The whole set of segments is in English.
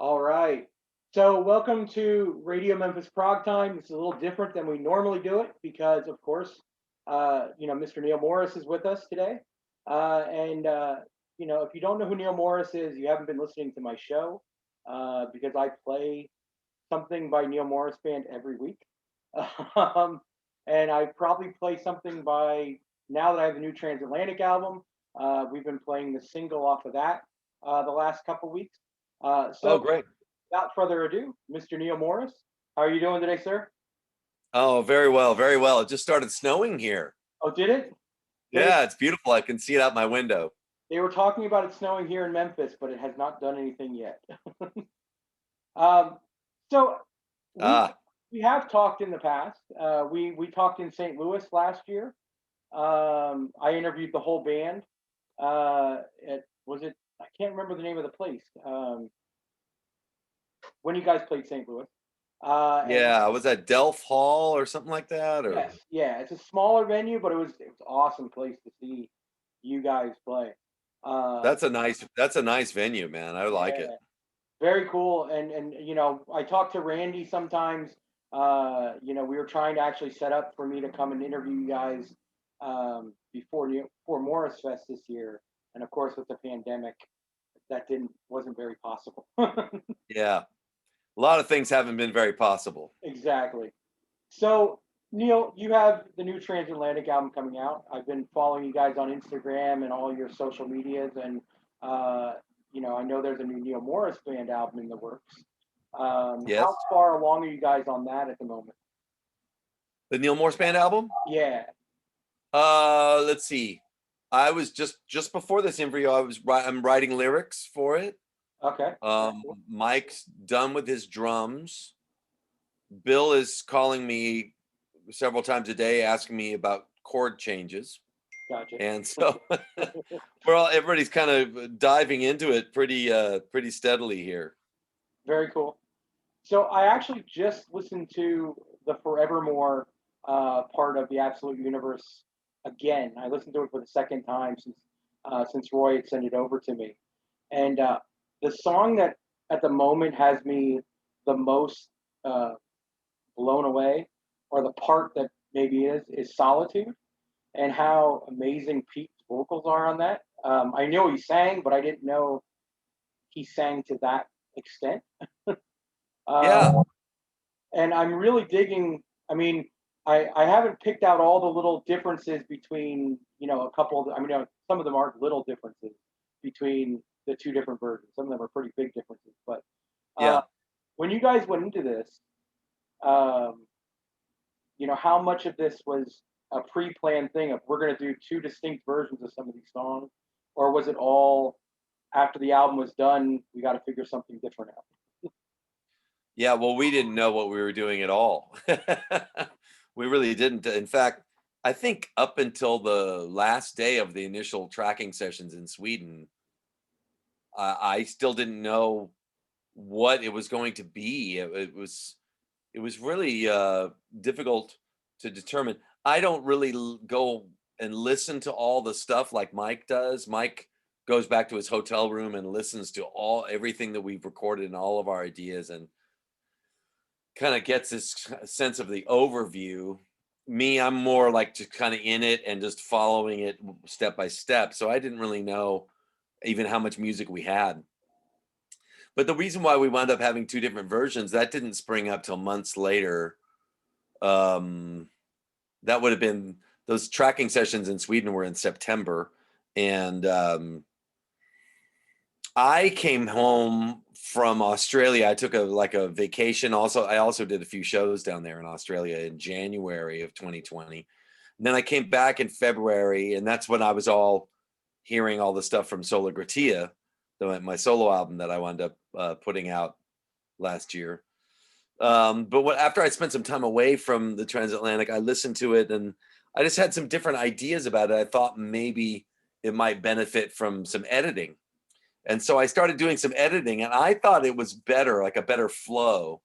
All right. So, welcome to Radio Memphis Progtime. This is a little different than we normally do it because, of course, Mr. Neal Morse is with us today. If you don't know who Neal Morse is, you haven't been listening to my show because I play something by Neal Morse Band every week. um, and I probably play something by now that I have the new Transatlantic album. We've been playing the single off of that the last couple weeks. Oh, So, great. without further ado, Mr. Neal Morris, how are you doing today, sir? Oh, very well, very well. It just started snowing here. Oh, did it? They Yeah, it's beautiful. I can see it out my window. they were talking about it snowing here in Memphis, but it has not done anything yet. um, so we Ah, we have talked in the past. We talked in St. Louis last year. I interviewed the whole band. Was it? I can't remember the name of the place. When you guys played St. Louis, and yeah. Was that Delph Hall or something like that? Or yes, yeah, it's a smaller venue, but it was an awesome place to see you guys play. Uh, that's a nice venue, man. I like it. yeah, very cool. And I talk to Randy sometimes. We were trying to actually set up for me to come and interview you guys before Morris Fest this year, and of course with the pandemic, that didn't wasn't very possible. Yeah. A lot of things haven't been very possible. Exactly. So, Neil, you have the new Transatlantic album coming out. I've been following you guys on Instagram and all your social medias, and I know there's a new Neal Morris Band album in the works. How Yes. far along are you guys on that at the moment? The Neal Morse Band album? Yeah. Let's see. I was just before this interview, I'm writing lyrics for it. Okay. Very cool. Mike's done with his drums. Bill is calling me several times a day asking me about chord changes. Gotcha. And so everybody's kind of diving into it pretty steadily here. Very cool. So I actually just listened to the Forevermore part of the Absolute Universe again. I listened to it for the second time since Roy had sent it over to me, and the song that at the moment has me the most uh, blown away, or the part that maybe is Solitude, and how amazing Pete's vocals are on that. I know he sang, but I didn't know he sang to that extent. Yeah. Um, and I'm really digging. I mean, I haven't picked out all the little differences between a couple of. Some of them aren't little differences between the two different versions. Some of them are pretty big differences. But uh, Yeah. when you guys went into this, um, how much of this was a pre-planned thing of we're going to do two distinct versions of some of these songs, or was it all after the album was done? We got to figure something different out. Yeah. Well, we didn't know what we were doing at all. We really didn't. In fact, I think up until the last day of the initial tracking sessions in Sweden, I still didn't know what it was going to be. It was really difficult to determine. I don't really go and listen to all the stuff like Mike does. Mike goes back to his hotel room and listens to everything that we've recorded and all of our ideas and kind of gets this sense of the overview. Me, I'm more like just kind of in it and just following it step by step. So I didn't really know even how much music we had. But the reason why we wound up having two different versions, that didn't spring up till months later. Um, that would have been those tracking sessions in Sweden were in September, and I came home from Australia. I took a vacation. I also did a few shows down there in Australia in January of 2020. And then I came back in February, and that's when I was all hearing all the stuff from Sola Gratia, my solo album that I wound up putting out last year. But after I spent some time away from the Transatlantic, I listened to it and I just had some different ideas about it. I thought maybe it might benefit from some editing. And so I started doing some editing and I thought it was better, like a better flow.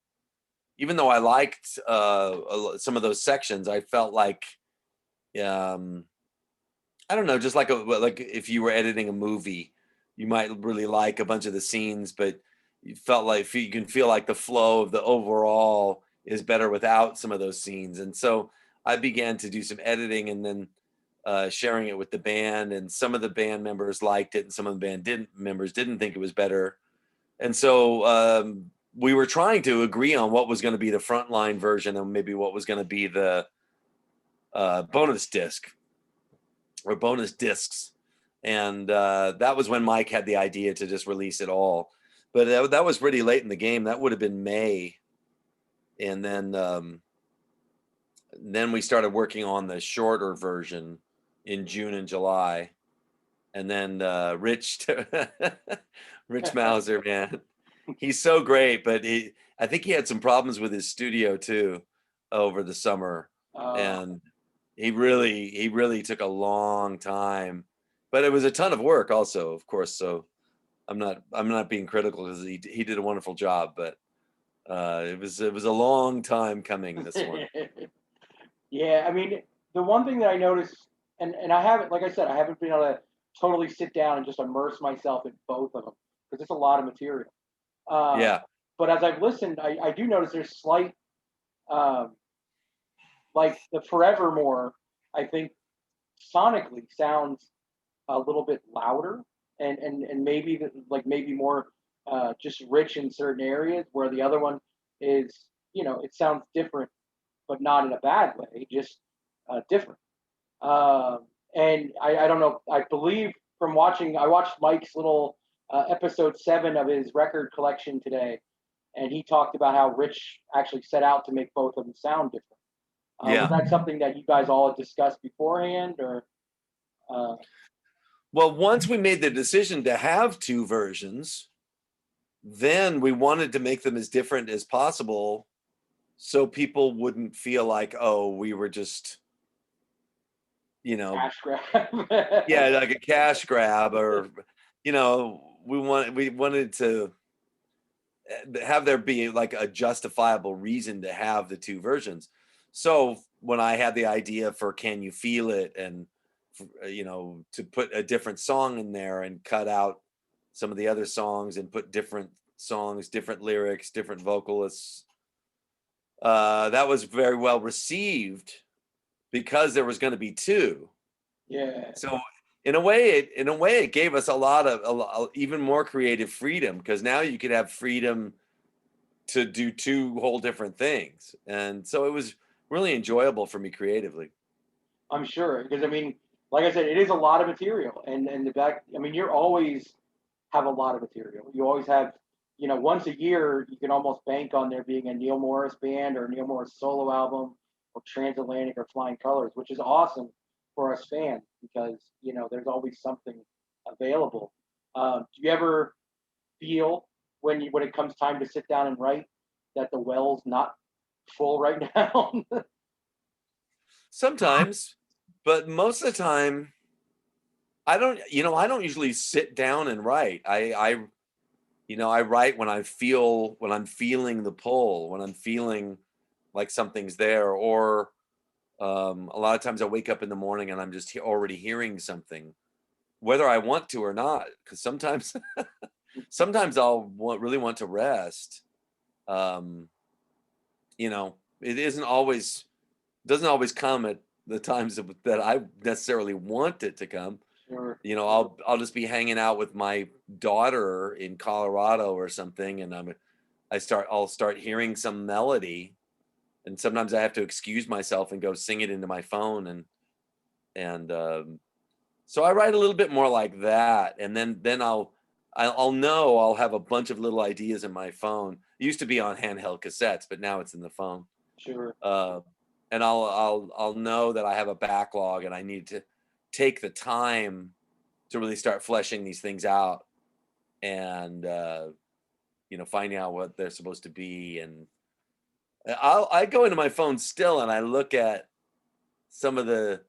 Even though I liked some of those sections, I felt like, um, I don't know, just like if you were editing a movie, you might really like a bunch of the scenes, but you felt like you can feel like the flow of the overall is better without some of those scenes. And so I began to do some editing and then sharing it with the band. And some of the band members liked it, and some of the members didn't think it was better. And so we were trying to agree on what was going to be the frontline version and maybe what was going to be the bonus disc or bonus discs. And that was when Mike had the idea to just release it all. But that was pretty late in the game. That would have been May. And then we started working on the shorter version in June and July. And then Rich Mauser, man, he's so great, but I think he had some problems with his studio too over the summer. And he really took a long time, but it was a ton of work also, of course. So I'm not being critical, because he did a wonderful job, but it was a long time coming, this one. Yeah, I mean, the one thing that I noticed, and I haven't, like I said, I haven't been able to totally sit down and just immerse myself in both of them, because it's a lot of material. Yeah. But as I've listened, I do notice there's slight, like the Forevermore, I think sonically sounds a little bit louder, and maybe maybe more just rich in certain areas, where the other one is, it sounds different, but not in a bad way, just different. And I don't know. I believe I watched Mike's little episode 7 of his record collection today, and he talked about how Rich actually set out to make both of them sound different. Was that something that you guys all had discussed beforehand, or? Well, once we made the decision to have 2 versions, then we wanted to make them as different as possible, so people wouldn't feel like, oh, we were just, Cash grab. yeah, like a cash grab, or we wanted to have there be like a justifiable reason to have the 2 versions. So when I had the idea for Can You Feel It, and to put a different song in there and cut out some of the other songs and put different songs, different lyrics, different vocalists, that was very well received, because there was going to be 2. Yeah. So in a way it gave us a lot of even more creative freedom, because now you could have freedom to do 2 whole different things. And so it was really enjoyable for me creatively. I'm sure, because I mean, like I said, it is a lot of material, and the back. I mean, you're always have a lot of material. You always have, once a year, you can almost bank on there being a Neal Morse Band or a Neal Morse solo album, or Transatlantic or Flying Colors, which is awesome for us fans, because there's always something available. Do you ever feel when it comes time to sit down and write that the well's not full right now? Sometimes, but most of the time I don't usually sit down and write. I write when I'm feeling the pull, when I'm feeling like something's there, or a lot of times I wake up in the morning and I'm just already hearing something, whether I want to or not, because sometimes sometimes I'll really want to rest. It doesn't always come at the times that I necessarily want it to come. Sure. I'll just be hanging out with my daughter in Colorado or something, and I'll start hearing some melody, and sometimes I have to excuse myself and go sing it into my phone, and so I write a little bit more like that, and then I'll know I'll have a bunch of little ideas in my phone. It used to be on handheld cassettes, but now it's in the phone. Sure. And I'll know that I have a backlog, and I need to take the time to really start fleshing these things out, and finding out what they're supposed to be. And I go into my phone still, and I look at some of the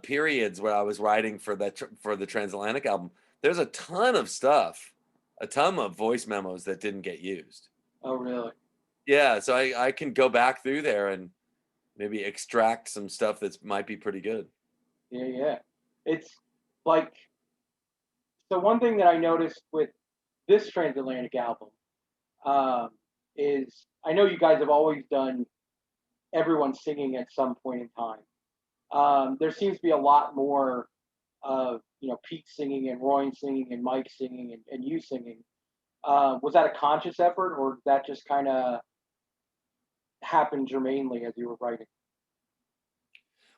periods where I was writing for the Transatlantic album. There's a ton of stuff, a ton of voice memos that didn't get used. Oh, really? Yeah, so I can go back through there and maybe extract some stuff that might be pretty good. Yeah. It's like, so one thing that I noticed with this Transatlantic album um, is, I know you guys have always done everyone singing at some point in time. There seems to be a lot more of Pete singing and Roine singing and Mike singing and you singing. Was that a conscious effort, or did that just kind of happen germanely as you were writing?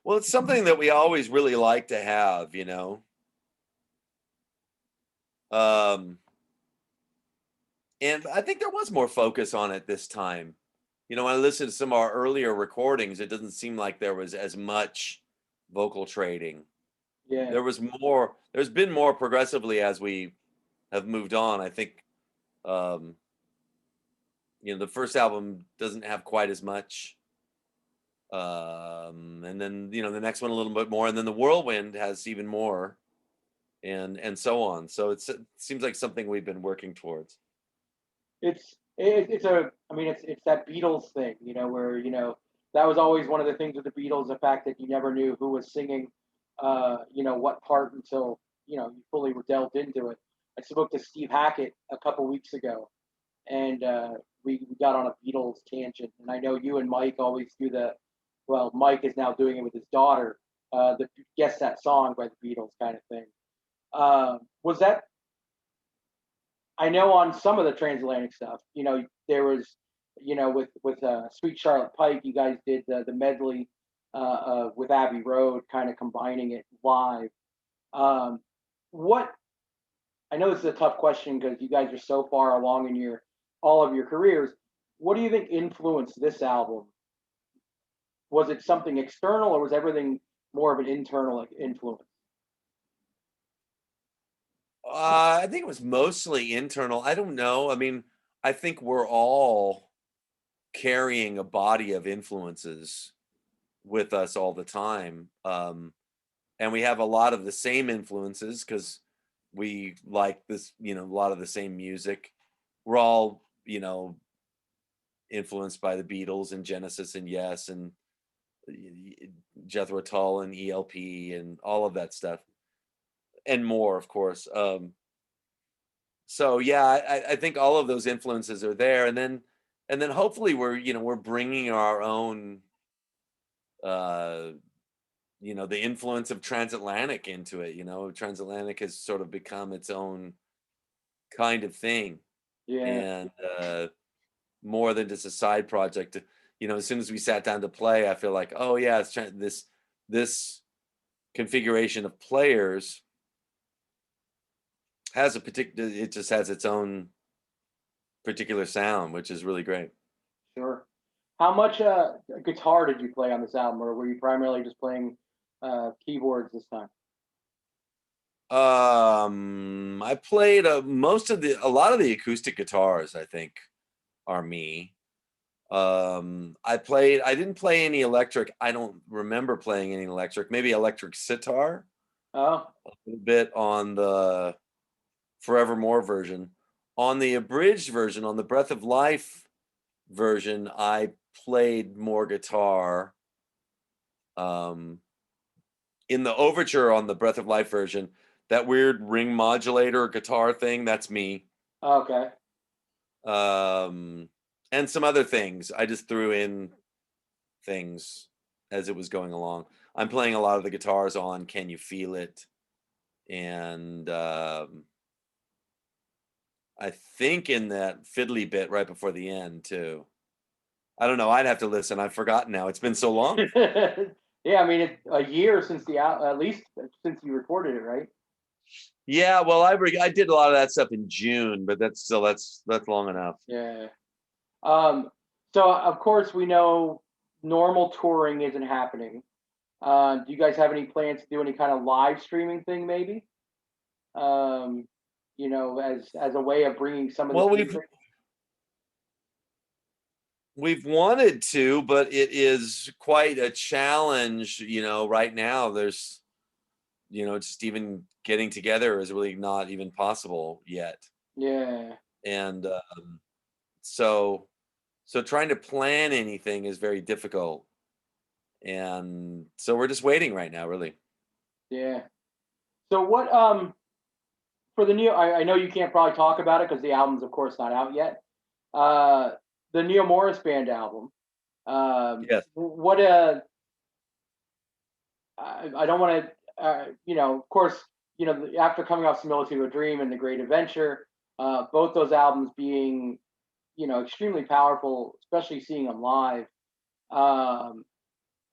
Well, it's something that we always really like to have, Um, and I think there was more focus on it this time. When I listened to some of our earlier recordings, it doesn't seem like there was as much vocal trading. Yeah, There's been more progressively as we have moved on. I think, um, the first album doesn't have quite as much. And then, the next one a little bit more. And then the Whirlwind has even more, and so on. So it seems like something we've been working towards. it's a, I mean, it's that Beatles thing, where that was always one of the things with the Beatles, the fact that you never knew who was singing, what part until you fully were delved into it. I spoke to Steve Hackett a couple weeks ago, and we got on a Beatles tangent. And I know you and Mike always do well, Mike is now doing it with his daughter, the Guess That Song by the Beatles kind of thing. Was that, I know on some of the transatlantic stuff, there was, with Sweet Charlotte Pike, you guys did the medley with Abbey Road, kind of combining it live. Um, what I know this is a tough question because you guys are so far along in all of your careers. What do you think influenced this album? Was it something external, or was everything more of an internal influence? I think it was mostly internal. I don't know. I mean, I think we're all carrying a body of influences with us all the time. And we have a lot of the same influences because we like this, a lot of the same music. We're all, influenced by the Beatles and Genesis and Yes and Jethro Tull and ELP and all of that stuff and more, of course. So yeah, I think all of those influences are there, and then hopefully we're bringing our own, uh, the influence of Transatlantic into it. Transatlantic has sort of become its own kind of thing, Yeah, and more than just a side project. As soon as we sat down to play, I feel like, oh yeah, this configuration of players has a particular. It just has its own particular sound, which is really great. sure. How much guitar did you play on this album, or were you primarily just playing keyboards this time? I played a lot of the acoustic guitars, I think, are me. I didn't play any electric. I don't remember playing any electric, maybe electric sitar, Oh, a little bit on the Forevermore version. On the abridged version, on the Breath of Life version, I played more guitar. Um, in the overture on the Breath of Life version, that weird ring modulator guitar thing, that's me. okay. And some other things. I just threw in things as it was going along. I'm playing a lot of the guitars on Can You Feel It? And I think in that fiddly bit right before the end too. I don't know. I'd have to listen. I've forgotten now. It's been so long. Yeah, I mean, it's a year since at least since you recorded it, right? Yeah, well, I did a lot of that stuff in June, but that's long enough. Yeah. Um, so of course we know normal touring isn't happening. Do you guys have any plans to do any kind of live streaming thing, maybe? As a way of bringing some of Well, this we've music. we've wanted to, but it is quite a challenge. Right now there's, just even getting together is really not even possible yet, Yeah. and so trying to plan anything is very difficult, and so we're just waiting right now, really. Yeah. So what for the Neal, I know you can't probably talk about it because the album's of course not out yet. Uh, the Neal Morse Band album. Yes. What I don't want to, of course, after coming off Similitude of a Dream and The Great Adventure, both those albums being, extremely powerful, especially seeing them live, um,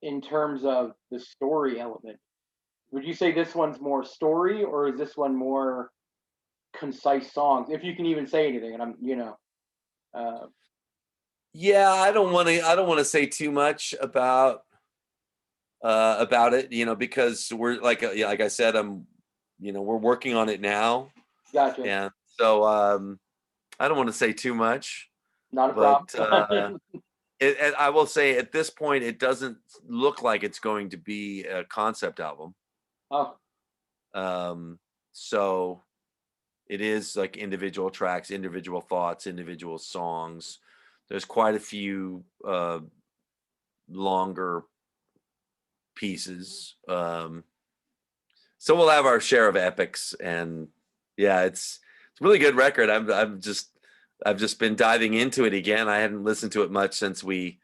in terms of the story element. Would you say this one's more story, or is this one more concise songs? If you can even say anything, and uh, Yeah, I don't want to. I don't want to say too much about it, because we're yeah, like I said, we're working on it now, gotcha, and so I don't want to say too much, not a but problem. I will say at this point, it doesn't look like it's going to be a concept album. Oh, So it is like individual tracks, individual thoughts, individual songs. There's quite a few longer pieces. So we'll have our share of epics, and yeah, it's a really good record. I've just been diving into it again. I hadn't listened to it much since we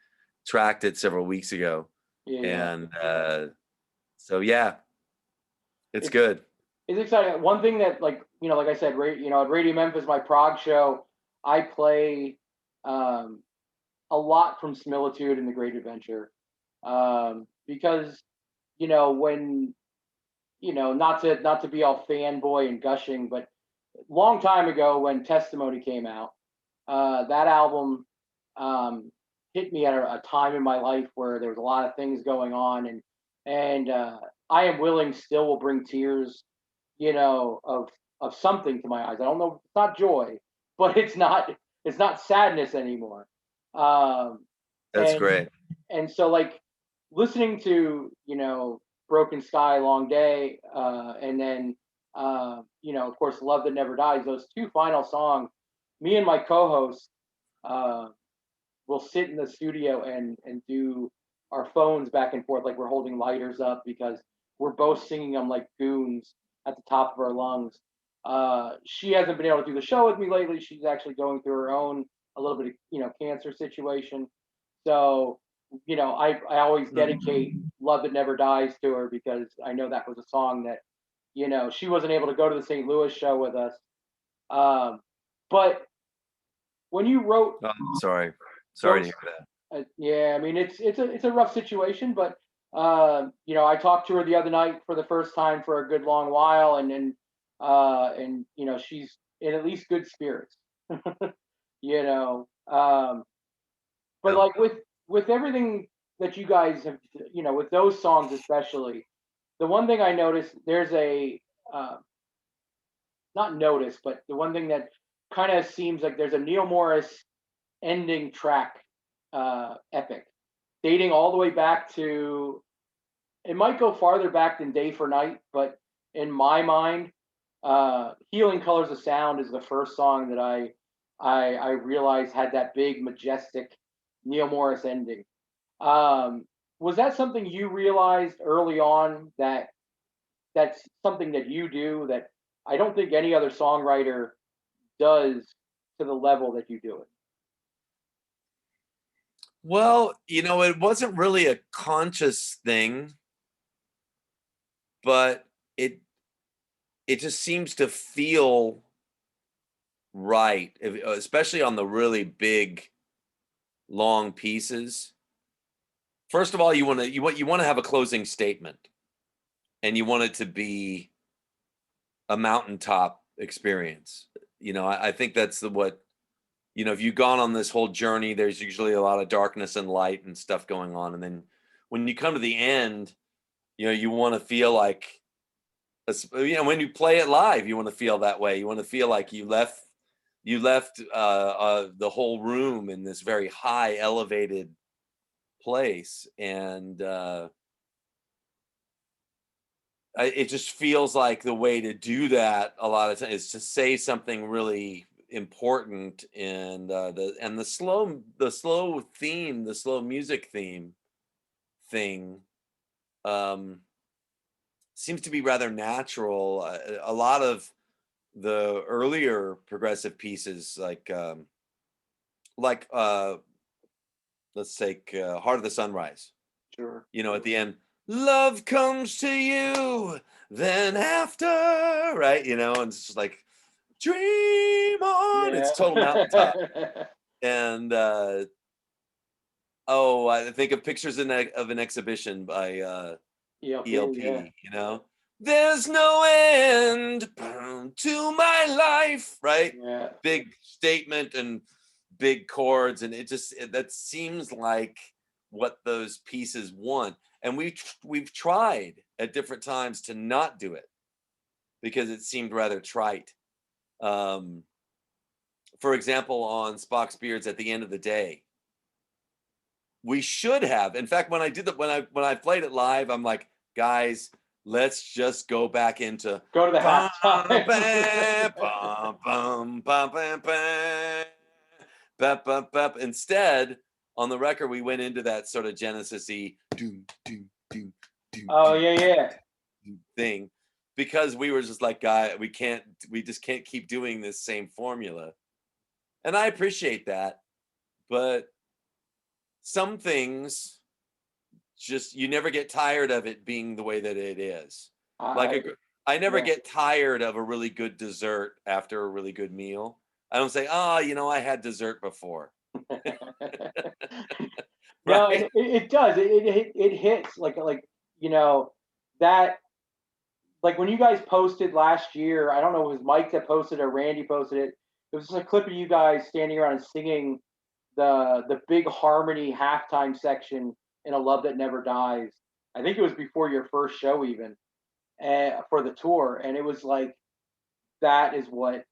tracked it several weeks ago, yeah. and so yeah, it's It's good. it's exciting. One thing that, like I said, at Radio Memphis, my prog show, I play um, a lot from Similitude and The Great Adventure, because when not to be all fanboy and gushing, but long time ago when Testimony came out, that album um, hit me at a time in my life where there was a lot of things going on, and I Am Willing still will bring tears, of something to my eyes. I don't know, it's not joy, but it's not sadness anymore. Um, That's and great. and so, like, listening to Broken Sky, Long Day, and then of course, Love That Never Dies, those two final songs, me and my co-host uh, will sit in the studio and do our phones back and forth like we're holding lighters up, because we're both singing them like goons at the top of our lungs. She hasn't been able to do the show with me lately. She's actually going through her own a little bit of cancer situation. So I always dedicate Love That Never Dies to her, because I know that was a song that she wasn't able to go to the St. Louis show with us. But when you wrote Oh, sorry to those, hear that. yeah, I mean, it's a rough situation, but I talked to her the other night for the first time for a good long while, and she's in at least good spirits. you know um but Yeah. like with everything that you guys have, with those songs especially, the one thing I noticed, there's a uh, not notice, but the one thing that kind of seems like there's a Neal Morris ending track, epic, dating all the way back to, it might go farther back than Day for Night, but in my mind, Healing Colors of Sound is the first song that I realized had that big majestic Neal Morris ending. Um, was that something you realized early on, that that's something that you do, that I don't think any other songwriter does to the level that you do it? Well, it wasn't really a conscious thing, but it just seems to feel right, especially on the really big, long pieces. First of all, you want to have a closing statement, and you want it to be a mountaintop experience. I think that's what if you've gone on this whole journey, there's usually a lot of darkness and light and stuff going on, and then when you come to the end, you want to feel like, when you play it live, you want to feel that way. You want to feel like you left the whole room in this very high elevated place, and it just feels like the way to do that a lot of times is to say something really important, and the slow music theme thing um seems to be rather natural. A lot of the earlier progressive pieces, like let's take Heart of the Sunrise. Sure. You know, at the end, love comes to you, then after, right? You know, and it's just like, dream on. Yeah. It's total mountaintop. And I think of Pictures of an Exhibition by ELP, yeah. ELP, you know? There's no end to my life, right? Yeah. Big statement and big chords, and that seems like what those pieces want. And we've tried at different times to not do it because it seemed rather trite. Um, for example, on Spock's Beards, At the End of the Day, we should have. In fact, when I played it live, I'm like, guys, let's just go back into Go to the bum, halftime. bam, bum, bum, bum, bam, bam, bap, bap, bap. Instead, on the record, we went into that sort of Genesis-y doom, doom, doom, doom, Oh doom, yeah. doom thing, because we were just like, we just can't keep doing this same formula. And I appreciate that, but some things just, you never get tired of it being the way that it is. I never Yeah. get tired of a really good dessert after a really good meal. I don't say, I had dessert before. No, Right? it does. It hits like you know that like when you guys posted last year. I don't know if it was Mike that posted or Randy posted it. It was just a clip of you guys standing around and singing the big harmony halftime section in A Love That Never Dies. I think it was before your first show even for the tour, and it was like that is what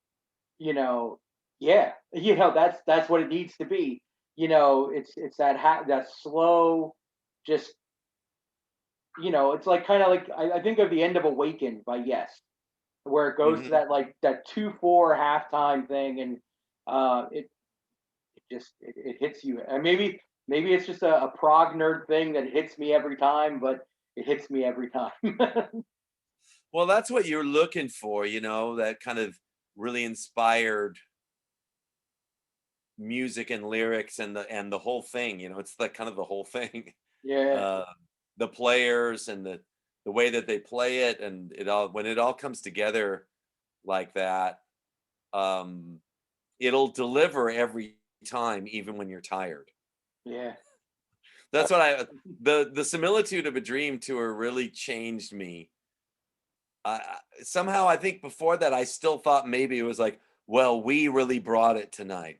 yeah, that's what it needs to be. It's that slow, just it's like kind of like I think of the end of Awakened by Yes, where it goes to Mhm. that 2/4 halftime thing, and it hits you. And maybe it's just a prog nerd thing that hits me every time, but it hits me every time. Well, that's what you're looking for, that kind of really inspired music and lyrics, and the whole thing. It's like kind of the whole thing. Yeah, Uh, the players and the way that they play it, and when it all comes together like that, um, it'll deliver every time, even when you're tired. yeah. That's what the Similitude of a Dream tour really changed me. Somehow I think before that I still thought maybe it was like, well, we really brought it tonight,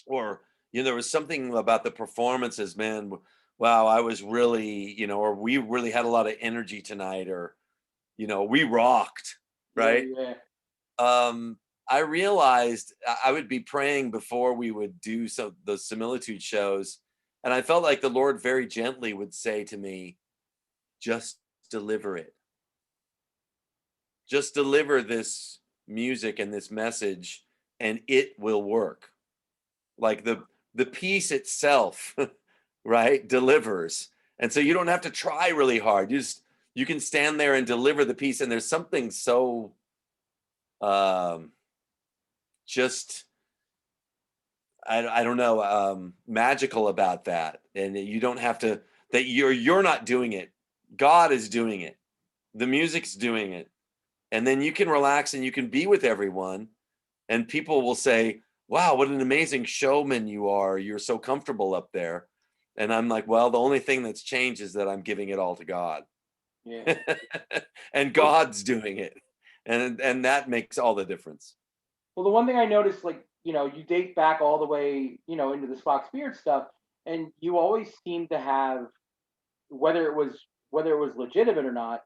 or there was something about the performances, man. Wow, I was really, or we really had a lot of energy tonight, or we rocked, Yeah, right? yeah. um I realized I would be praying before we would do the Similitude shows, and I felt like the Lord very gently would say to me, just deliver it. Just deliver this music and this message, and it will work. Like the piece itself, right, delivers. And so you don't have to try really hard. You can stand there and deliver the piece, and there's something so um just I don't know, magical about that. And you don't have to, that you're not doing it. God is doing it. The music's doing it. And then you can relax and you can be with everyone, and people will say, wow, what an amazing showman you are. You're so comfortable up there. And I'm like, well, the only thing that's changed is that I'm giving it all to God. Yeah. And Well, God's doing it. And that makes all the difference. well, the one thing I noticed, like, you date back all the way, into the Spock Spirit stuff, and you always seem to have, whether it was legitimate or not,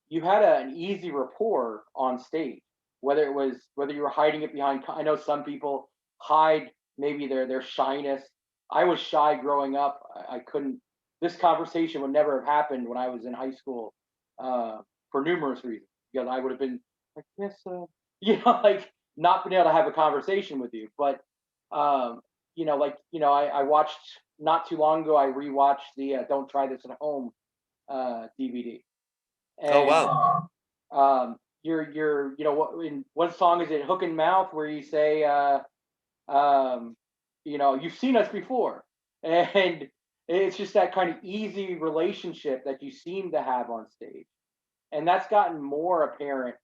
you had an easy rapport on stage. Whether you were hiding it behind, I know some people hide maybe their shyness. I was shy growing up. I couldn't. This conversation would never have happened when I was in high school, uh, for numerous reasons. Because I would have been like, yes, like not been able to have a conversation with you. But I watched not too long ago. I rewatched the "Don't Try This at Home" DVD, Oh, and wow. you know, what in what song is it, Hook and Mouth, where you say, um, you know, you've seen us before, and it's just that kind of easy relationship that you seem to have on stage, and that's gotten more apparent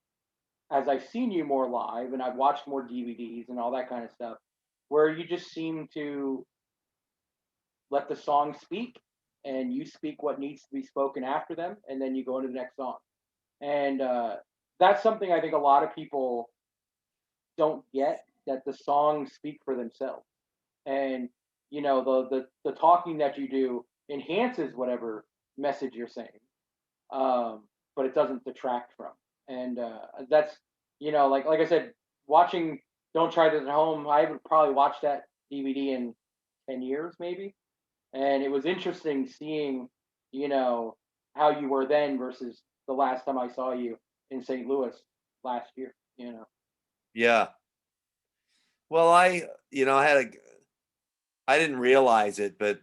as I've seen you more live and I've watched more DVDs and all that kind of stuff, where you just seem to let the song speak and you speak what needs to be spoken after them, and then you go into the next song. And that's something I think a lot of people don't get, that the songs speak for themselves. And you know, the talking that you do enhances whatever message you're saying, but it doesn't detract from. And that's, you know, like I said, watching Don't Try This at Home. I haven't probably watched that DVD in 10 years, maybe. And it was interesting seeing, you know, how you were then versus the last time I saw you in St. Louis last year. You know. Yeah. Well, I didn't realize it, but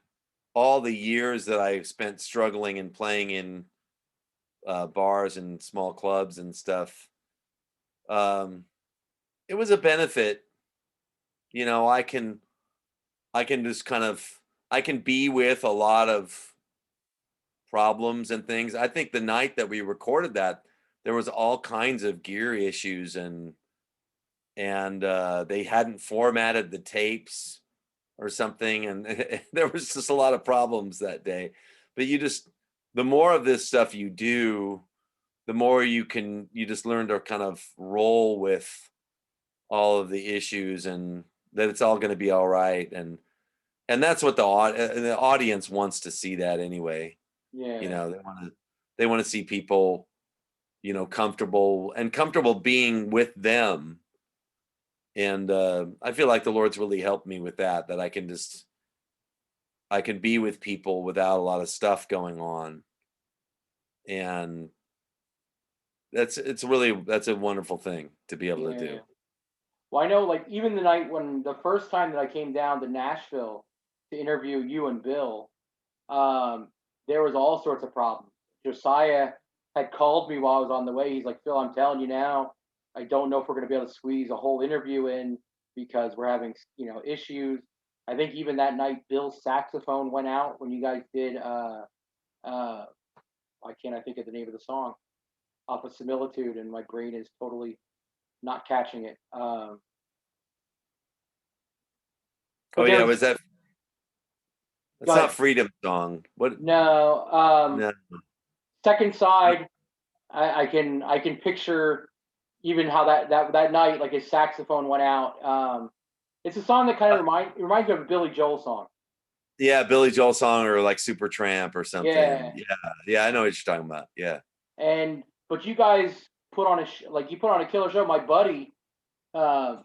all the years that I spent struggling and playing in bars and small clubs and stuff, um, it was a benefit. You know, I can just kind of I can be with a lot of problems and things. I think the night that we recorded that, there was all kinds of gear issues, and they hadn't formatted the tapes or something, and there was just a lot of problems that day. But the more of this stuff you do, the more you just learn to kind of roll with all of the issues, and that it's all going to be all right. And that's what the audience wants to see, that anyway. You Yeah. know, they want to see people, you know, comfortable being with them. And I feel like the Lord's really helped me with that I can be with people without a lot of stuff going on. And that's a wonderful thing to be able to Yeah. do. Well, I know, like, even the night when the first time that I came down to Nashville to interview you and Bill, um, there was all sorts of problems. Josiah had called me while I was on the way. He's like, Phil, I'm telling you now, I don't know if we're going to be able to squeeze a whole interview in because we're having, you know, issues. I think even that night, Bill's saxophone went out when you guys did, uh, why can't I think of the name of the song? Off of Similitude, and my brain is totally not catching it. Oh But yeah, there's, was that that's not but Freedom Song. What? no, No. second side, I can picture even how that night, like, his saxophone went out. It's a song that kind of it reminds me of a Billy Joel song. Yeah, Billy Joel song, or like Super Tramp or something. Yeah, Yeah, yeah, I know what you're talking about. Yeah. and but you guys put on you put on a killer show. My buddy, uh,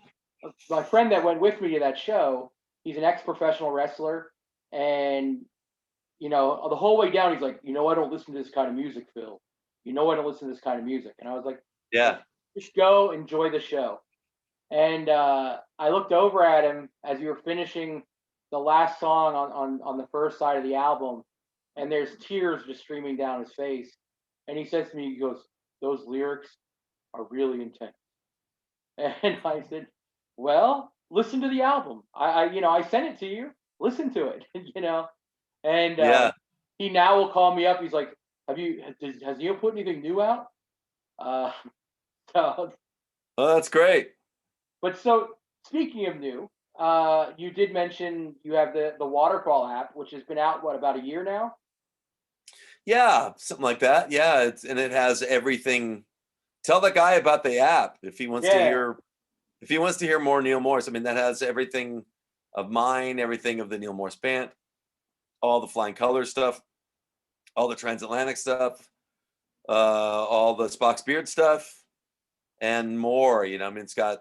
my friend that went with me to that show, he's an ex-professional wrestler, and you know, the whole way down, he's like, you know, I don't listen to this kind of music, Phil. You know, I don't listen to this kind of music. And I was like, Yeah. just go enjoy the show. And I looked over at him as you were finishing the last song on the first side of the album, and there's tears just streaming down his face. And he says to me, he goes, those lyrics are really intense. And I said, well, listen to the album. You know, I sent it to you. Listen to it, you know. And Yeah. he now will call me up. He's like, has Neal put anything new out? Uh, so, Oh, that's great. but so speaking of new, you did mention you have the Waterfall app, which has been out, what, about a year now? Yeah, something like that. Yeah, it has everything. Tell the guy about the app Yeah, if he wants to hear more Neal Morse. I mean, that has everything of mine, everything of the Neal Morse Band, all the Flying Colors stuff, all the Transatlantic stuff, all the Spock's Beard stuff, and more. You know, I mean, it's got,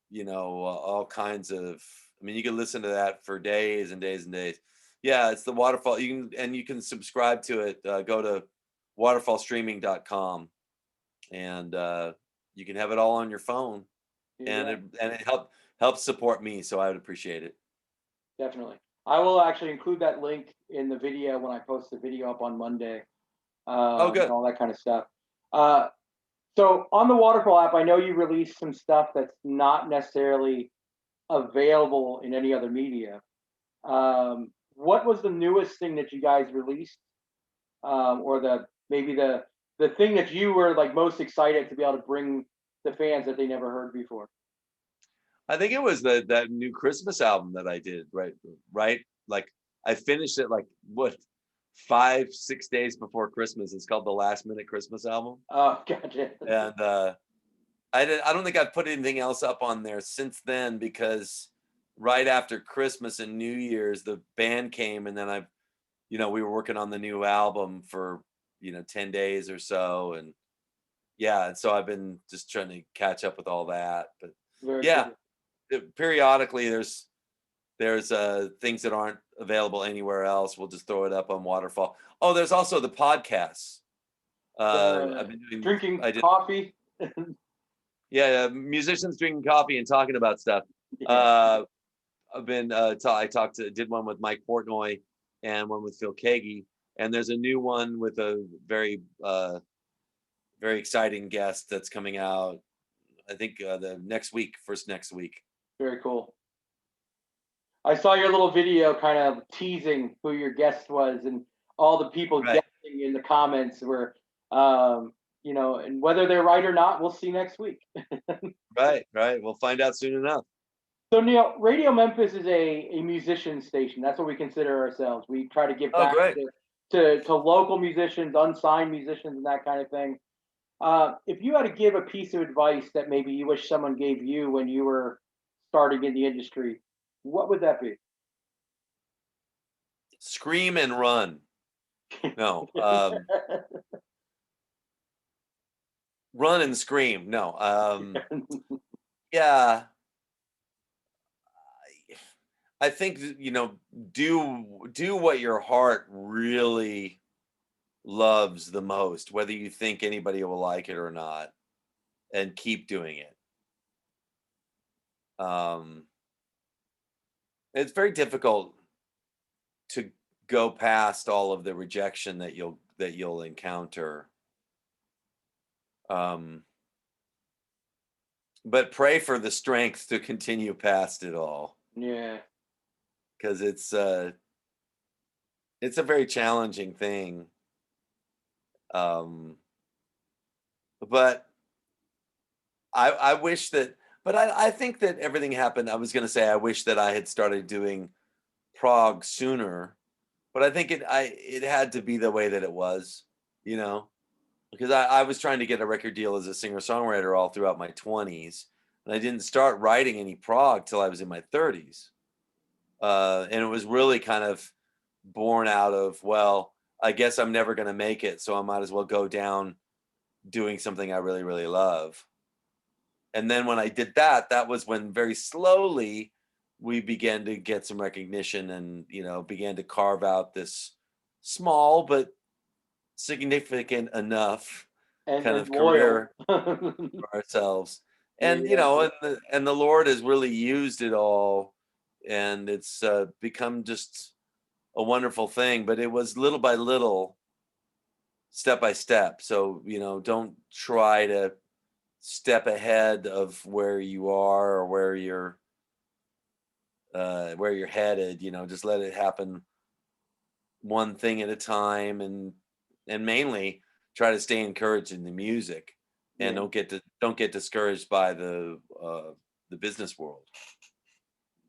you know, all kinds of. I mean, you can listen to that for days and days and days. Yeah, it's the Waterfall. You can subscribe to it. Go to waterfallstreaming.com, and you can have it all on your phone, and yeah, it helps support me. So I would appreciate it. definitely. I will actually include that link in the video when I post the video up on Monday, Oh, and good. all that kind of stuff. Uh, So on the Waterfall app, I know you released some stuff that's not necessarily available in any other media. What was the newest thing that you guys released, or maybe the thing that you were like most excited to be able to bring the fans that they never heard before? I think it was that new Christmas album that I did, right? Like I finished it like what 5, 6 days before Christmas. It's called the Last Minute Christmas album. Oh, gotcha. And I don't think I've put anything else up on there since then, because right after Christmas and New Year's, the band came, and then we were working on the new album for 10 days or so, and yeah, and so I've been just trying to catch up with all that. But Very yeah, cool. periodically there's things that aren't available anywhere else. We'll just throw it up on Waterfall. Oh, there's also the podcasts. I've The been doing. drinking I did. coffee. Yeah, musicians drinking coffee and talking about stuff. Yeah. Uh, I did one with Mike Portnoy and one with Phil Kagi, and there's a new one with a very exciting guest that's coming out. I think first next week. Very cool. I saw your little video kind of teasing who your guest was, and all the people Right, guessing in the comments were, and whether they're right or not, we'll see next week. right. We'll find out soon enough. So Neal, Radio Memphis is a musician station. That's what we consider ourselves. We try to give Oh, back great. to local musicians, unsigned musicians, and that kind of thing. If you had to give a piece of advice that maybe you wish someone gave you when you were starting in the industry, what would that be? Scream and run. No, run and scream. No, yeah. I think do what your heart really loves the most, whether you think anybody will like it or not, and keep doing it. Um, it's very difficult to go past all of the rejection that you'll encounter. Um, but pray for the strength to continue past it all, Yeah. because it's a very challenging thing. Um, but I wish that, but I think that everything happened. I was going to say I wish that I had started doing prog sooner, but I think it had to be the way that it was, you know, because I was trying to get a record deal as a singer songwriter all throughout my 20s, and I didn't start writing any prog till I was in my 30s, and it was really kind of born out of, well, I guess I'm never going to make it, so I might as well go down doing something I really really love. And then when I did that, that was when very slowly we began to get some recognition, and began to carve out this small but significant enough kind And of loyal. career for ourselves. And Yeah. the Lord has really used it all, and it's become just a wonderful thing. But it was little by little, step by step. So don't try to step ahead of where you are, or where you're headed. Just let it happen one thing at a time, and mainly try to stay encouraged in the music, and Yeah. don't get discouraged by the business world.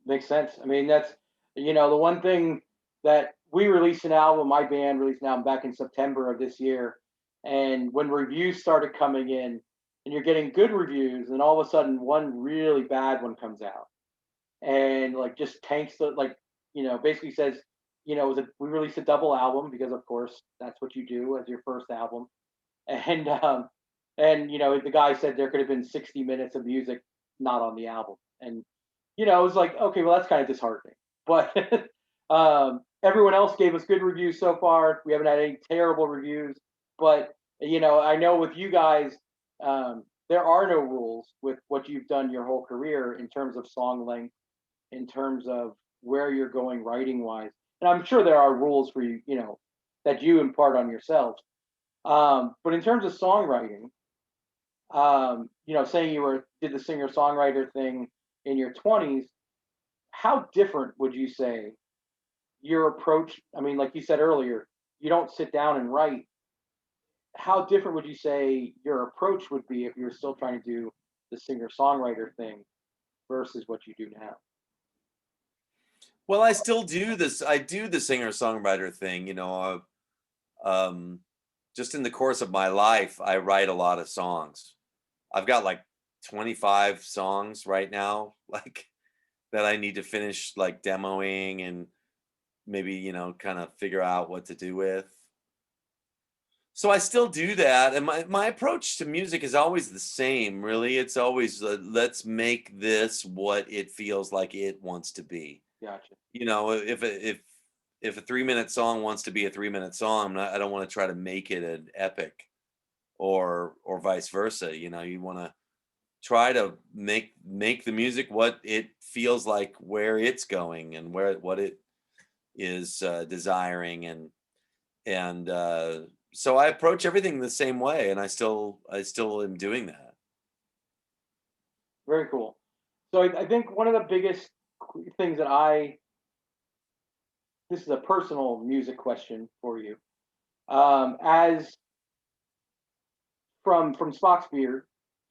Makes sense. I mean, that's the one thing that we released an album. My band released an album back in September of this year, and when reviews started coming in, and you're getting good reviews, and all of a sudden one really bad one comes out, and like just tanks the basically says, we released a double album because of course that's what you do as your first album, and the guy said there could have been 60 minutes of music not on the album, and it was like, okay, well, that's kind of disheartening. But everyone else gave us good reviews so far. We haven't had any terrible reviews. But I know with you guys, there are no rules with what you've done your whole career in terms of song length, in terms of where you're going writing wise. And I'm sure there are rules for you, that you impart on yourselves. But in terms of songwriting, saying you did the singer songwriter thing in your 20s, how different would you say your approach? I mean, like you said earlier, you don't sit down and write. How different would you say your approach would be if you were still trying to do the singer songwriter thing versus what you do now? Well, I still do this. I do the singer songwriter thing. Um, just in the course of my life, I write a lot of songs. I've got like 25 songs right now, like that I need to finish like demoing and maybe, kind of figure out what to do with. So I still do that. And my approach to music is always the same, really. It's always let's make this what it feels like it wants to be. Gotcha. If a 3-minute song wants to be a 3-minute song, I don't want to try to make it an epic or vice versa. You want to try to make the music what it feels like, where it's going and what it is desiring, and so I approach everything the same way, and I still am doing that. Very cool. So I think one of the biggest things this is a personal music question for you. As from Spock's Beard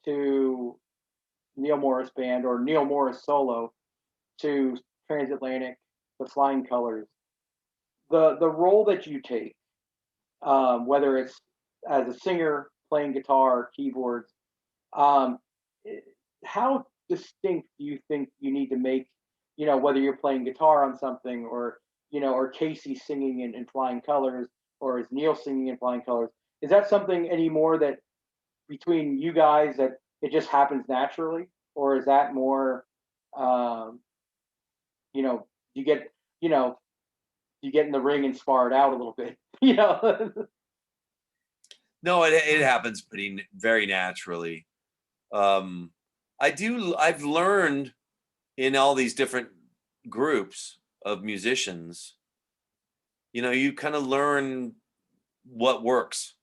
to Neal Morse Band or Neal Morse solo to Transatlantic, the Flying Colors, the role that you take, whether it's as a singer playing guitar, keyboards, um, eh, how distinct do you think you need to make? Whether you're playing guitar on something, or Casey singing in Flying Colors, or is Neil singing in Flying Colors? Is that something anymore that between you guys that it just happens naturally, or is that more, um, you know, you get, you know, you get in the ring and spar it out a little bit, you know? No, it happens very naturally. Um, I've learned in all these different groups of musicians, you kind of learn what works.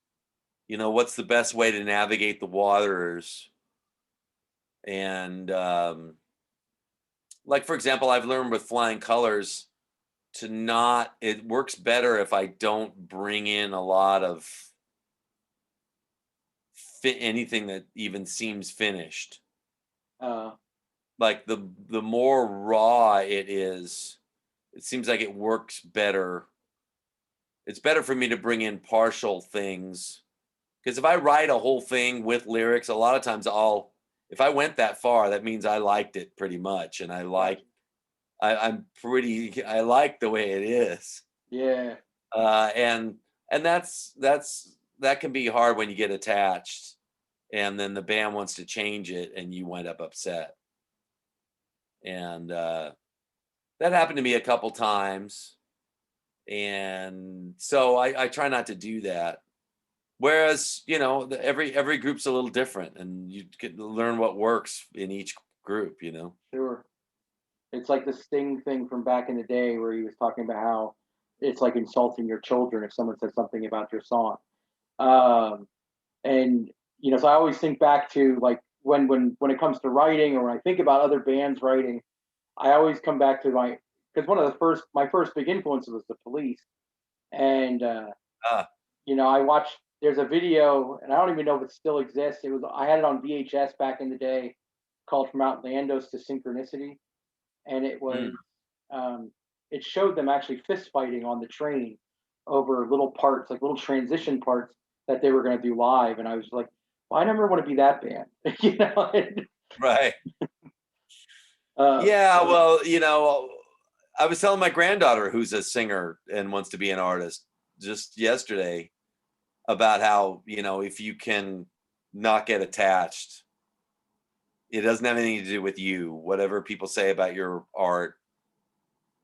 What's the best way to navigate the waters. And like, for example, I've learned with Flying Colors it works better if I don't bring in a lot of anything that even seems finished. Uh, Like the more raw it is, it seems like it works better. It's better for me to bring in partial things, because if I write a whole thing with lyrics, a lot of times if I went that far, that means I liked it pretty much, and gotcha. I like the way it is. Yeah, And that can be hard when you get attached, and then the band wants to change it, and you wind up upset. And that happened to me a couple times, and so I try not to do that. Whereas, every group's a little different, and you can learn what works in each group. sure. It's like the Sting thing from back in the day where he was talking about how it's like insulting your children if someone says something about your song. Um, and so I always think back to like when it comes to writing, or when I think about other bands writing, I always come back to because one of my first big influences was the Police, and Ah, I watched. There's a video, and I don't even know if it still exists. I had it on VHS back in the day, called "From Outlandos to Synchronicity," and mm. um, it showed them actually fist fighting on the train over little parts, like little transition parts that they were going to do live, and I was like, well, I never want to be that band, you know. Right. uh, Yeah, well, I was telling my granddaughter, who's a singer and wants to be an artist, just yesterday, about how, if you can not get attached, it doesn't have anything to do with you. Whatever people say about your art,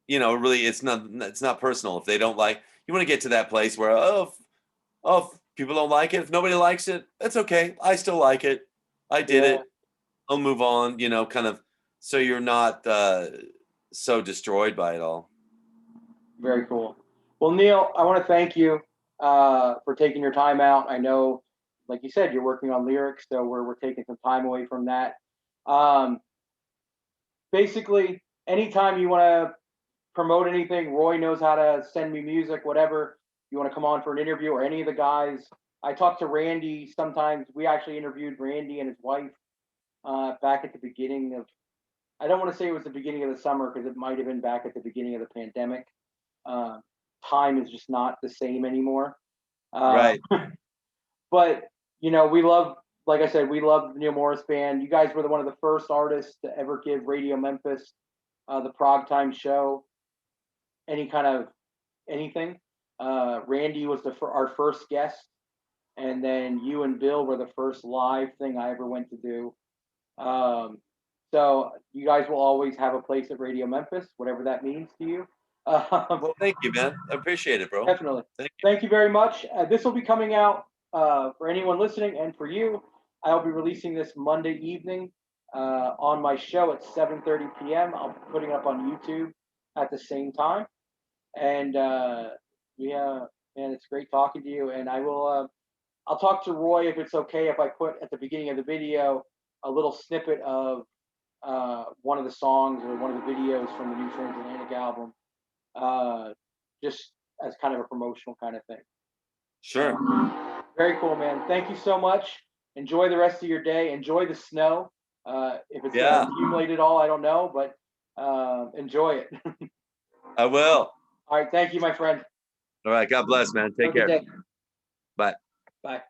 really, it's not personal. If they don't like, you want to get to that place where, if people don't like it, if nobody likes it, that's okay. I still like it. I did yeah, it. I'll move on, kind of, so you're not so destroyed by it all. very cool. Well, Neal, I want to thank you for taking your time out. I know like you said, you're working on lyrics, so we're taking some time away from that. Um, Basically, anytime you want to promote anything, Roy knows how to send me music, whatever. You want to come on for an interview or any of the guys. I talk to Randy sometimes. We actually interviewed Randy and his wife back at the beginning of, I don't want to say it was the beginning of the summer because it might have been back at the beginning of the pandemic. Uh, Time is just not the same anymore. Right. But, you know, we love, like I said, we love the Neal Morse Band. You guys were one of the first artists to ever give Radio Memphis the Progtime show any kind of anything. Randy was our first guest, and then you and Bill were the first live thing I ever went to do. So you guys will always have a place at Radio Memphis, whatever that means to you. Well, thank you, man. I appreciate it, bro. Definitely. Thank you. Thank you very much. This will be coming out for anyone listening and for you. I'll be releasing this Monday evening on my show at 7:30 p.m. I'll be putting it up on YouTube at the same time. And yeah, man, it's great talking to you. And I'll talk to Roy if it's okay if I put at the beginning of the video a little snippet of one of the songs or one of the videos from the new Transatlantic album, just as kind of a promotional kind of thing. Sure. Very cool, man. Thank you so much. Enjoy the rest of your day. Enjoy the snow. If it's going to accumulate at all, I don't know, but enjoy it. I will. All right. Thank you, my friend. All right. God bless, man. Take care. Day. Bye. Bye.